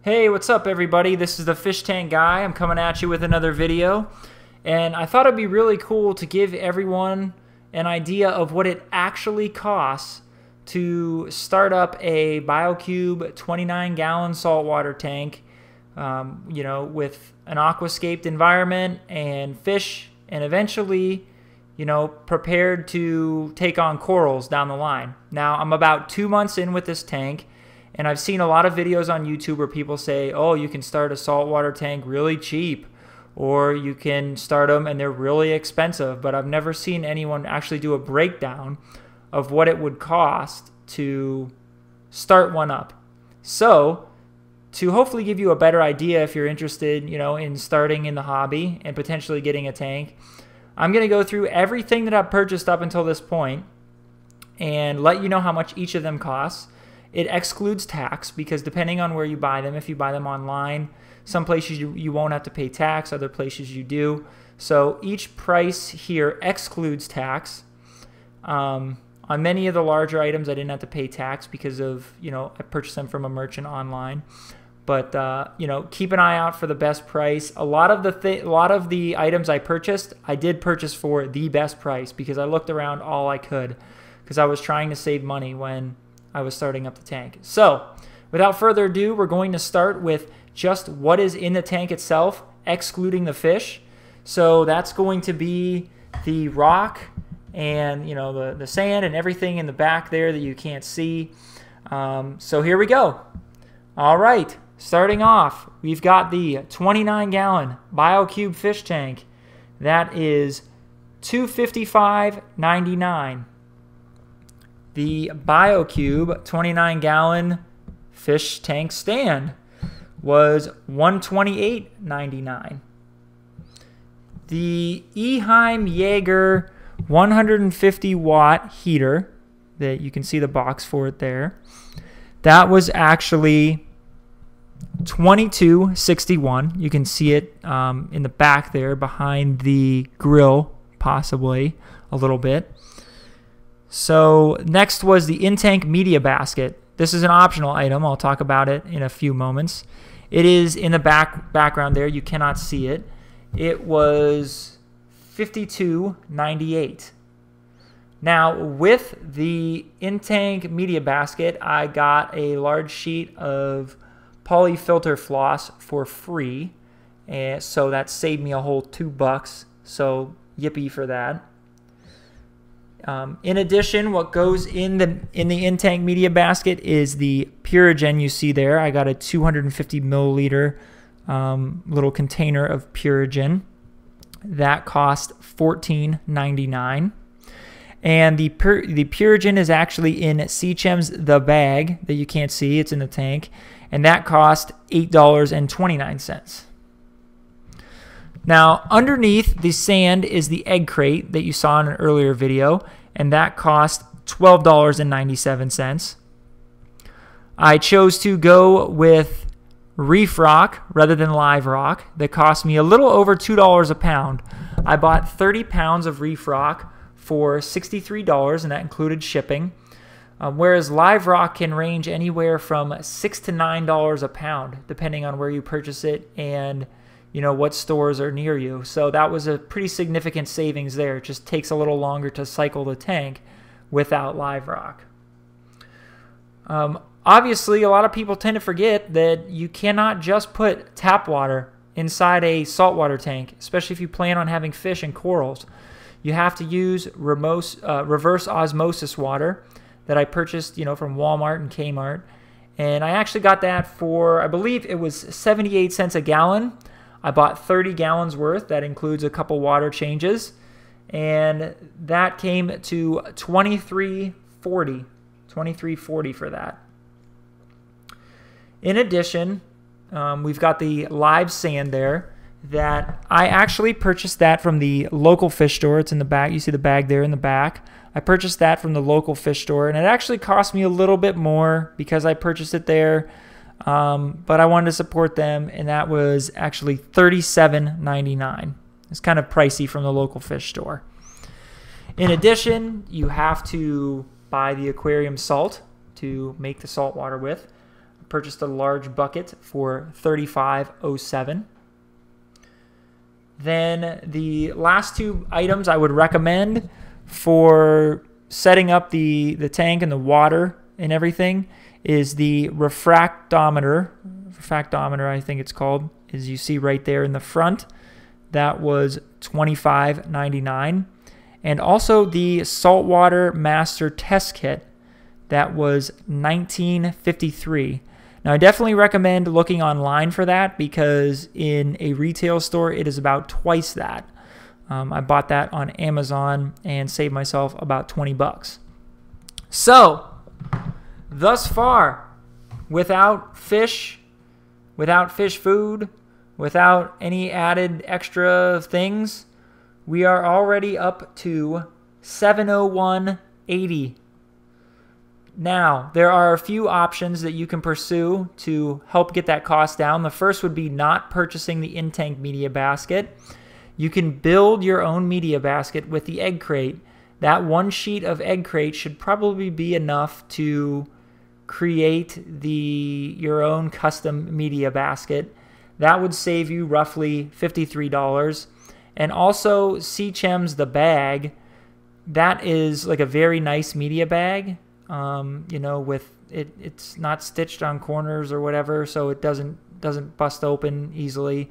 Hey, what's up everybody? This is the Fish Tank Guy. I'm coming at you with another video. And I thought it'd be really cool to give everyone an idea of what it actually costs to start up a Biocube 29-gallon saltwater tank, with an aquascaped environment and fish, and eventually, prepared to take on corals down the line. Now, I'm about 2 months in with this tank, and I've seen a lot of videos on YouTube where people say, oh, you can start a saltwater tank really cheap, or you can start them and they're really expensive, but I've never seen anyone actually do a breakdown of what it would cost to start one up. So, to hopefully give you a better idea if you're interested, in starting in the hobby and potentially getting a tank, I'm going to go through everything that I've purchased up until this point and let you know how much each of them costs. It excludes tax because depending on where you buy them, if you buy them online, some places you won't have to pay tax, other places you do. So each price here excludes tax. On many of the larger items, I didn't have to pay tax because of, I purchased them from a merchant online. But, keep an eye out for the best price. A lot of the items I purchased, I did purchase for the best price because I looked around all I could because I was trying to save money when I was starting up the tank. So, without further ado, we're going to start with just what is in the tank itself, excluding the fish. So that's going to be the rock and the sand and everything in the back there that you can't see. So here we go. All right, starting off, we've got the 29-gallon Biocube fish tank. That is $255.99. The Biocube 29-gallon fish tank stand was $128.99. The Eheim Jaeger 150-watt heater, that you can see the box for it there, that was actually $22.61. You can see it in the back there behind the grill, possibly a little bit. So next was the in-tank media basket. This is an optional item. I'll talk about it in a few moments. It is in the background there. You cannot see it. It was $52.98. Now, with the in-tank media basket, I got a large sheet of polyfilter floss for free, and so that saved me a whole $2. So yippee for that. In addition, what goes in the in-tank media basket is the Purigen you see there. I got a 250 milliliter little container of Purigen. That cost $14.99. And the Purigen is actually in Seachem's The Bag that you can't see. It's in the tank. And that cost $8.29. Now, underneath the sand is the egg crate that you saw in an earlier video, and that cost $12.97. I chose to go with reef rock rather than live rock. That cost me a little over $2 a pound. I bought 30 pounds of reef rock for $63, and that included shipping, whereas live rock can range anywhere from $6 to $9 a pound, depending on where you purchase it and what stores are near you. So that was a pretty significant savings there. It just takes a little longer to cycle the tank without live rock. Obviously, a lot of people tend to forget that you cannot just put tap water inside a saltwater tank, especially if you plan on having fish and corals. You have to use reverse osmosis water that I purchased, from Walmart and Kmart. And I actually got that for, I believe it was 78 cents a gallon. I bought 30 gallons worth. That includes a couple water changes. And that came to $23.40 for that. In addition, we've got the live sand there that I actually purchased that from the local fish store. It's in the back. You see the bag there in the back. I purchased that from the local fish store, and it actually cost me a little bit more because I purchased it there. But I wanted to support them, and that was actually $37.99. It's kind of pricey from the local fish store. In addition, you have to buy the aquarium salt to make the salt water with. Purchased a large bucket for $35.07. Then the last two items I would recommend for setting up the tank and the water and everything is the refractometer I think it's called, as you see right there in the front. That was $25.99. And also the saltwater master test kit, that was $19.53. Now I definitely recommend looking online for that, because in a retail store it is about twice that. I bought that on Amazon and saved myself about 20 bucks. So, thus far, without fish food, without any added extra things, we are already up to $701.80. Now, there are a few options that you can pursue to help get that cost down. The first would be not purchasing the in-tank media basket. You can build your own media basket with the egg crate. That one sheet of egg crate should probably be enough to create your own custom media basket. That would save you roughly $53. And also Seachem's the bag. That is like a very nice media bag. You know, with it's not stitched on corners or whatever, so it doesn't bust open easily.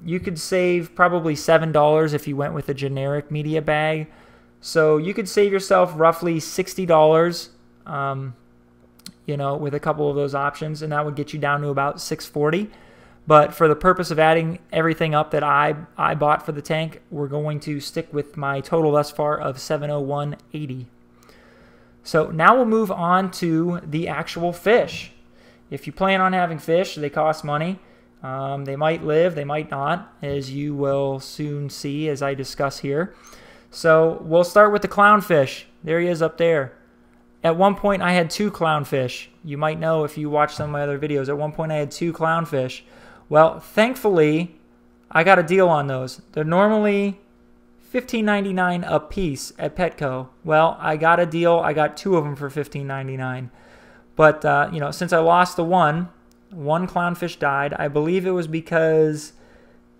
You could save probably $7 if you went with a generic media bag. So you could save yourself roughly $60, you know, with a couple of those options, and that would get you down to about $640. But for the purpose of adding everything up that I bought for the tank, we're going to stick with my total thus far of $701.80. So now we'll move on to the actual fish. If you plan on having fish, they cost money. They might live, they might not, as you will soon see as I discuss here. So we'll start with the clownfish. There he is up there. At one point I had 2 clownfish. You might know if you watch some of my other videos. At one point I had 2 clownfish. Well, thankfully, I got a deal on those. They're normally $15.99 a piece at Petco. Well, I got a deal. I got 2 of them for $15.99. But you know, since I lost the one clownfish died. I believe it was because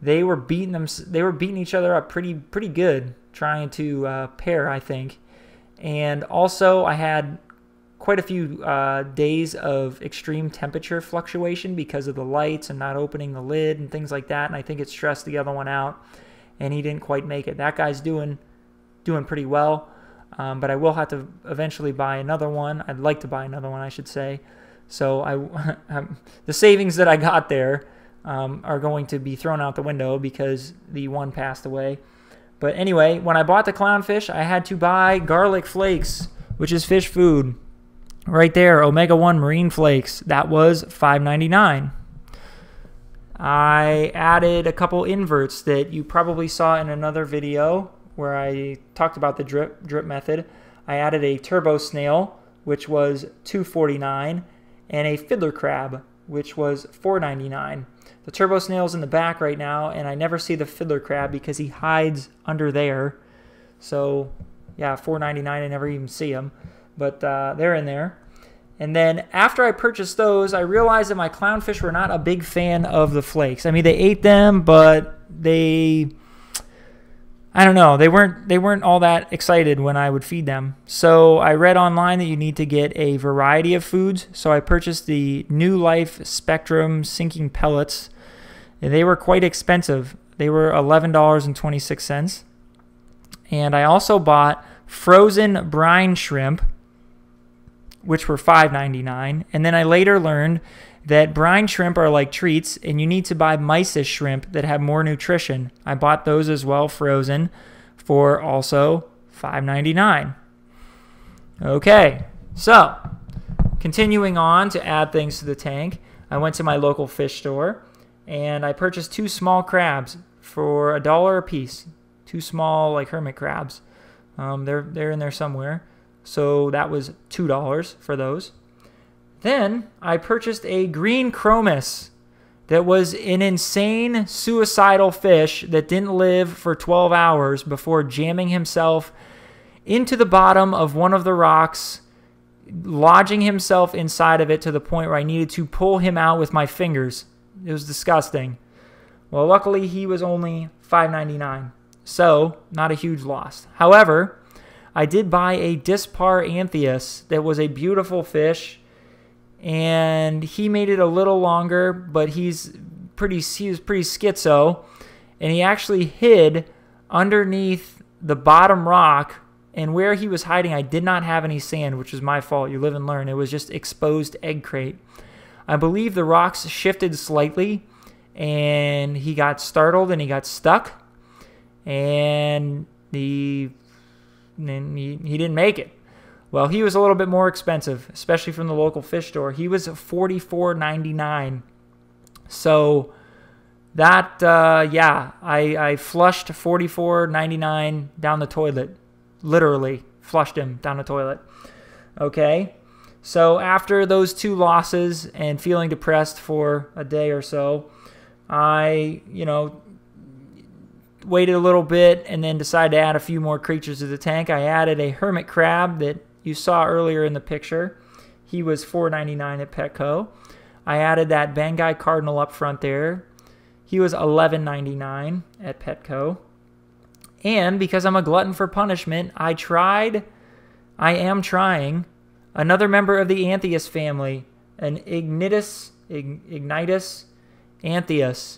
they were beating each other up pretty good trying to pair, I think. And also, I had quite a few days of extreme temperature fluctuation because of the lights and not opening the lid and things like that. And I think it stressed the other one out, and he didn't quite make it. That guy's doing pretty well, but I will have to eventually buy another one. I'd like to buy another one, I should say. So the savings that I got there are going to be thrown out the window because the one passed away. But anyway, when I bought the clownfish, I had to buy garlic flakes, which is fish food. Right there, omega-1 marine flakes. That was $5.99. I added a couple inverts that you probably saw in another video where I talked about the drip method. I added a turbo snail, which was $2.49, and a fiddler crab, which was $4.99. The turbo snail's in the back right now, and I never see the fiddler crab because he hides under there. So, yeah, $4.99, I never even see him. But they're in there. And then after I purchased those, I realized that my clownfish were not a big fan of the flakes. I mean, they ate them, but I don't know, they weren't all that excited when I would feed them. So I read online that you need to get a variety of foods. So I purchased the New Life Spectrum sinking pellets. And they were quite expensive. They were $11.26. And I also bought frozen brine shrimp, which were $5.99. And then I later learned that brine shrimp are like treats, and you need to buy mysis shrimp that have more nutrition. I bought those as well, frozen, for also $5.99. Okay, so continuing on to add things to the tank, I went to my local fish store, and I purchased 2 small crabs for $1 a piece. 2 small, like hermit crabs. They're in there somewhere. So that was $2 for those. Then I purchased a green chromis that was an insane suicidal fish that didn't live for 12 hours before jamming himself into the bottom of one of the rocks, lodging himself inside of it to the point where I needed to pull him out with my fingers. It was disgusting. Well, luckily he was only $5.99, so not a huge loss. However, I did buy a Dispar Anthias that was a beautiful fish, and he made it a little longer, but he was pretty schizo, and he actually hid underneath the bottom rock, and where he was hiding, I did not have any sand, which was my fault. You live and learn. It was just exposed egg crate. I believe the rocks shifted slightly, and he got startled and he got stuck, and he didn't make it. Well, he was a little bit more expensive, especially from the local fish store. He was $44.99. So that, yeah, I flushed $44.99 down the toilet. Literally flushed him down the toilet. Okay, so after those 2 losses and feeling depressed for a day or so, I, waited a little bit and then decided to add a few more creatures to the tank. I added a hermit crab that you saw earlier in the picture. He was $4.99 at Petco. I added that Banggai cardinal up front there. He was $11.99 at Petco. And because I'm a glutton for punishment, I am trying another member of the Anthias family, an Ignitus Anthias,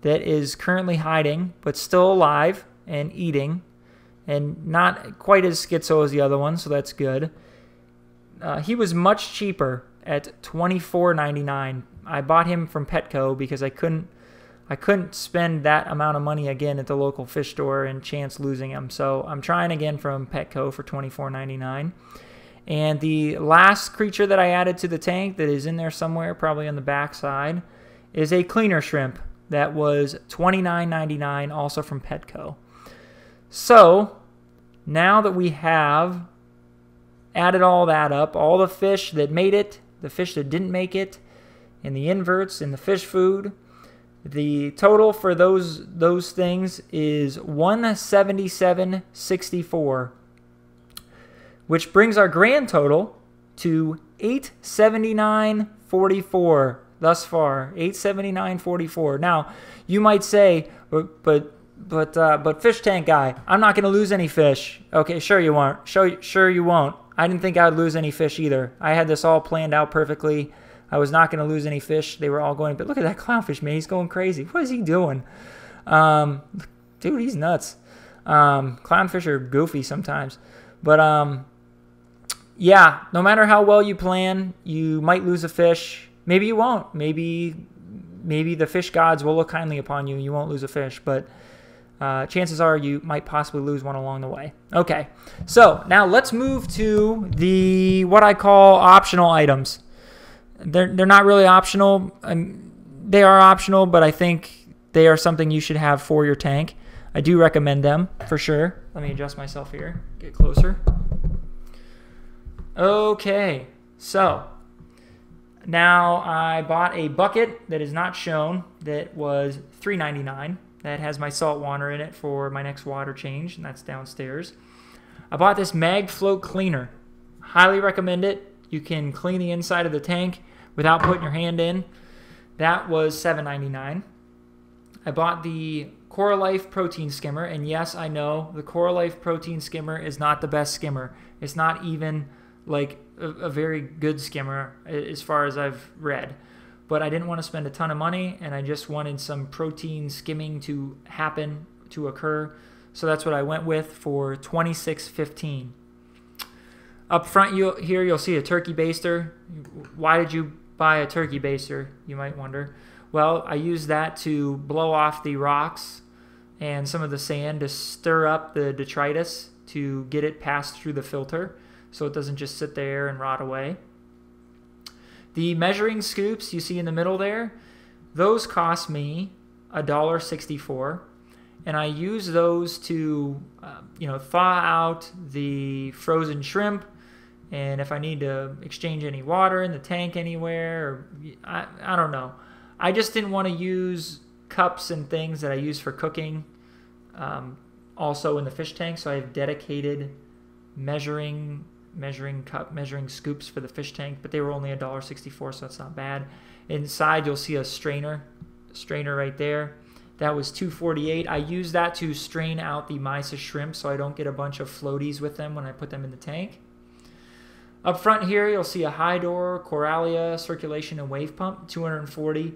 that is currently hiding, but still alive and eating, and not quite as schizo as the other one, so that's good. He was much cheaper at $24.99. I bought him from Petco because I couldn't spend that amount of money again at the local fish store and chance losing him. So I'm trying again from Petco for $24.99. And the last creature that I added to the tank that is in there somewhere, probably on the back side, is a cleaner shrimp that was $29.99, also from Petco. So now that we have added all that up, all the fish that made it, the fish that didn't make it, and the inverts and the fish food, the total for those things is $177.64, which brings our grand total to $879.44 thus far. $879.44. Now, you might say, but fish tank guy, I'm not going to lose any fish. Okay, sure you won't. Sure you won't. I didn't think I would lose any fish either. I had this all planned out perfectly. I was not going to lose any fish. They were all going, but look at that clownfish, man. He's going crazy. What is he doing? Dude, he's nuts. Clownfish are goofy sometimes. But, yeah, no matter how well you plan, you might lose a fish. Maybe you won't. Maybe the fish gods will look kindly upon you and you won't lose a fish. But chances are you might possibly lose one along the way. Okay, so now let's move to what I call optional items. They're not really optional. They are optional, but I think they are something you should have for your tank. I do recommend them for sure. Let me adjust myself here. Get closer. Okay, so now I bought a bucket that is not shown that was $3.99. That has my salt water in it for my next water change, and that's downstairs. I bought this Mag Float Cleaner. Highly recommend it. You can clean the inside of the tank without putting your hand in. That was $7.99. I bought the Coralife Protein Skimmer, and yes, I know the Coralife Protein Skimmer is not the best skimmer. It's not even like a very good skimmer as far as I've read. But I didn't want to spend a ton of money, and I just wanted some protein skimming to occur. So that's what I went with for $26.15. Up front here, you'll see a turkey baster. Why did you buy a turkey baster, you might wonder? Well, I used that to blow off the rocks and some of the sand to stir up the detritus to get it passed through the filter so it doesn't just sit there and rot away. The measuring scoops you see in the middle there, those cost me $1.64, and I use those to thaw out the frozen shrimp, and if I need to exchange any water in the tank anywhere, or I don't know. I just didn't want to use cups and things that I use for cooking also in the fish tank, so I have dedicated measuring measuring cup, measuring scoops for the fish tank, but they were only $1.64, so that's not bad. Inside, you'll see a strainer right there. That was $2.48. I use that to strain out the mysis shrimp so I don't get a bunch of floaties with them when I put them in the tank. Up front here, you'll see a high door, Coralia, circulation and wave pump, 240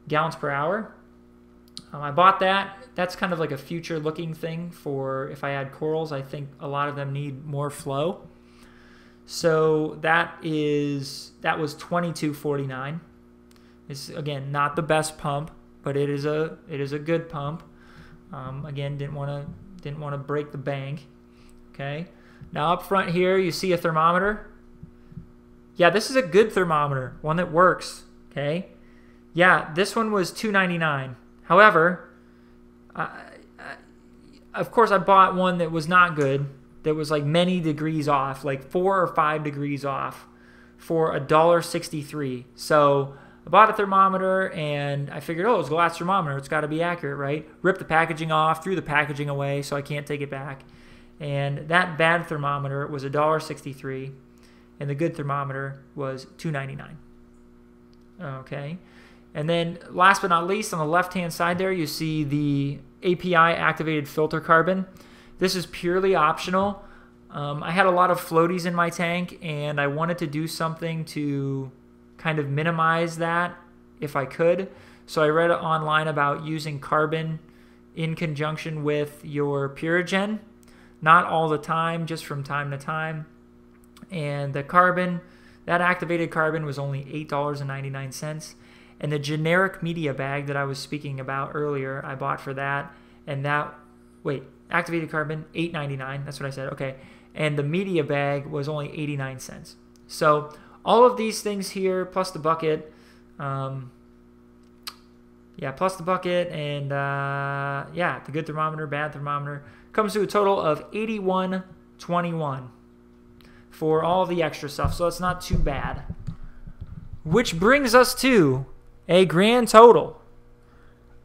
gallons per hour. I bought that. That's kind of like a future looking thing for if I add corals. I think a lot of them need more flow. So that was $22.49. It's again not the best pump, but it is a good pump. Again, didn't want to break the bank. Okay. Now up front here, you see a thermometer. Yeah, this is a good thermometer, one that works. Okay. Yeah, this one was $2.99. However, of course, I bought one that was not good. That was like many degrees off, like 4 or 5 degrees off, for $1.63. So I bought a thermometer, and I figured, oh, it's a glass thermometer. It's got to be accurate, right? Ripped the packaging off, threw the packaging away, so I can't take it back. And that bad thermometer was $1.63, and the good thermometer was $2.99. Okay. And then last but not least, on the left-hand side there, you see the API-activated filter carbon. This is purely optional. I had a lot of floaties in my tank, and I wanted to do something to kind of minimize that if I could. So I read online about using carbon in conjunction with your Purigen. Not all the time, just from time to time. And the carbon, that activated carbon was only $8.99. And the generic media bag that I was speaking about earlier, I bought for that. And that, wait, activated carbon, $8.99. That's what I said. Okay. And the media bag was only 89 cents. So all of these things here, plus the bucket, plus the bucket, and yeah, the good thermometer, bad thermometer, comes to a total of $81.21 for all the extra stuff. So it's not too bad. Which brings us to a grand total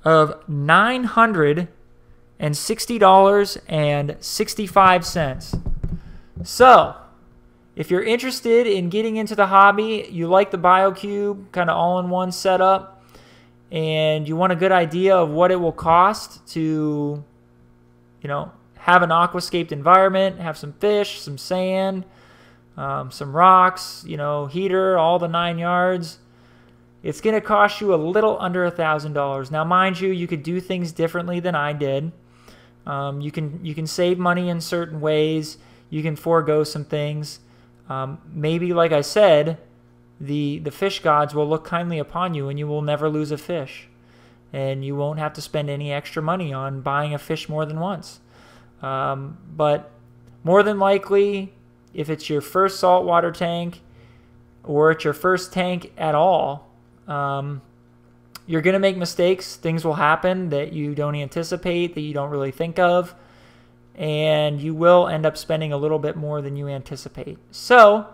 of $960.65. So, if you're interested in getting into the hobby, you like the Biocube kind of all-in-one setup, and you want a good idea of what it will cost to, have an aquascaped environment, have some fish, some sand, some rocks, heater, all the 9 yards. It's going to cost you a little under $1,000. Now, mind you, you could do things differently than I did. You can save money in certain ways. You can forego some things. Maybe, like I said, the fish gods will look kindly upon you, and you will never lose a fish. And you won't have to spend any extra money on buying a fish more than once. But more than likely, if it's your first saltwater tank, or it's your first tank at all, you're going to make mistakes. Things will happen that you don't anticipate, that you don't really think of, and you will end up spending a little bit more than you anticipate. So,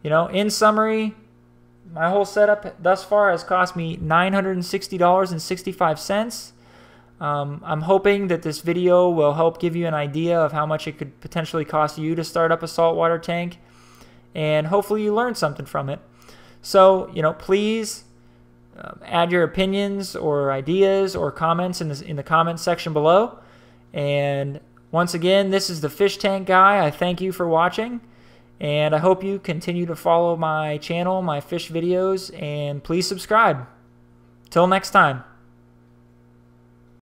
in summary, my whole setup thus far has cost me $960.65. I'm hoping that this video will help give you an idea of how much it could potentially cost you to start up a saltwater tank, and hopefully you learned something from it. So, please add your opinions or ideas or comments in the comments section below. And once again, this is the Fish Tank Guy. I thank you for watching, and I hope you continue to follow my channel, my fish videos, and please subscribe. Till next time.